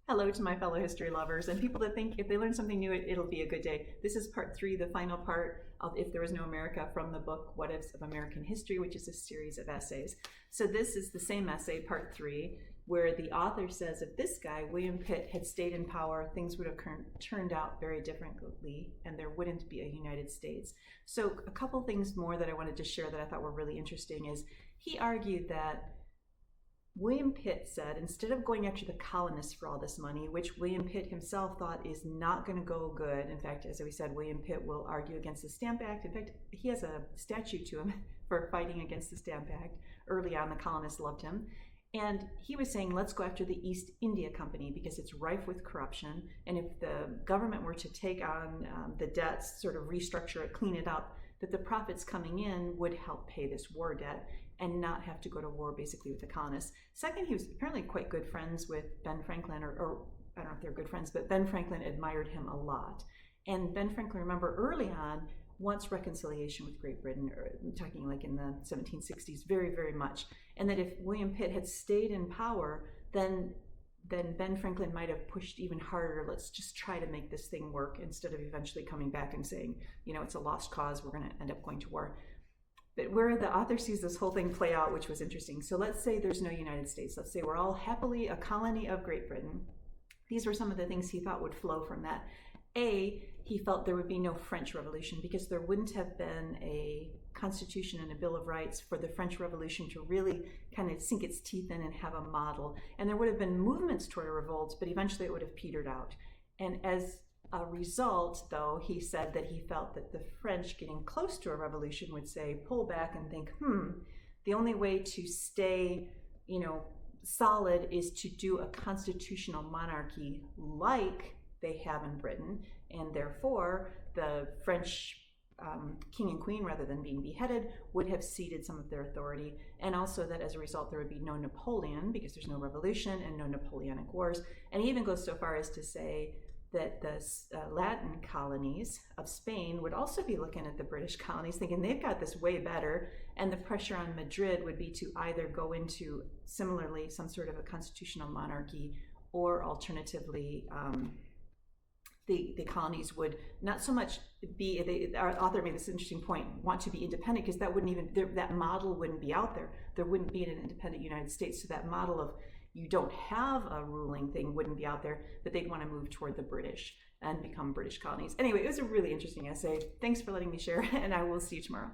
Hello to my fellow history lovers and people that think if they learn something new, it'll be a good day. This is part 3, the final part of If There Was No America from the book What Ifs of American History, which is a series of essays. So this is the same essay, part 3, where the author says if this guy, William Pitt, had stayed in power, things would have turned out very differently and there wouldn't be a United States. So a couple things more that I wanted to share that I thought were really interesting is he argued that William Pitt said, instead of going after the colonists for all this money, which William Pitt himself thought is not going to go good. In fact, as we said, William Pitt will argue against the Stamp Act. In fact, he has a statue to him for fighting against the Stamp Act. Early on, the colonists loved him. And he was saying, let's go after the East India Company because it's rife with corruption. And if the government were to take on the debts, sort of restructure it, clean it up, that the profits coming in would help pay this war debt and not have to go to war basically with the colonists. Second, he was apparently quite good friends with Ben Franklin, or I don't know if they're good friends, but Ben Franklin admired him a lot. And Ben Franklin, remember early on, wants reconciliation with Great Britain, or I'm talking like in the 1760s, very, very much. And that if William Pitt had stayed in power, then Ben Franklin might have pushed even harder, let's just try to make this thing work, instead of eventually coming back and saying, you know, it's a lost cause, we're going to end up going to war. But where the author sees this whole thing play out, which was interesting. So let's say there's no United States. Let's say we're all happily a colony of Great Britain. These were some of the things he thought would flow from that. A, he felt there would be no French Revolution because there wouldn't have been a constitution and a Bill of Rights for the French Revolution to really kind of sink its teeth in and have a model. And there would have been movements toward a revolt, but eventually it would have petered out. And as a result, though, he said that he felt that the French getting close to a revolution would say, pull back and think, the only way to stay, solid is to do a constitutional monarchy like they have in Britain, and therefore the French king and queen, rather than being beheaded, would have ceded some of their authority, and also that as a result there would be no Napoleon because there's no revolution and no Napoleonic wars. And he even goes so far as to say that the Latin colonies of Spain would also be looking at the British colonies thinking they've got this way better, and the pressure on Madrid would be to either go into similarly some sort of a constitutional monarchy, or alternatively the colonies would not so much be, our author made this interesting point, want to be independent, because that wouldn't even, that model wouldn't be out there. There wouldn't be an independent United States, so that model of you don't have a ruling thing wouldn't be out there, but they'd want to move toward the British and become British colonies. Anyway, it was a really interesting essay. Thanks for letting me share, and I will see you tomorrow.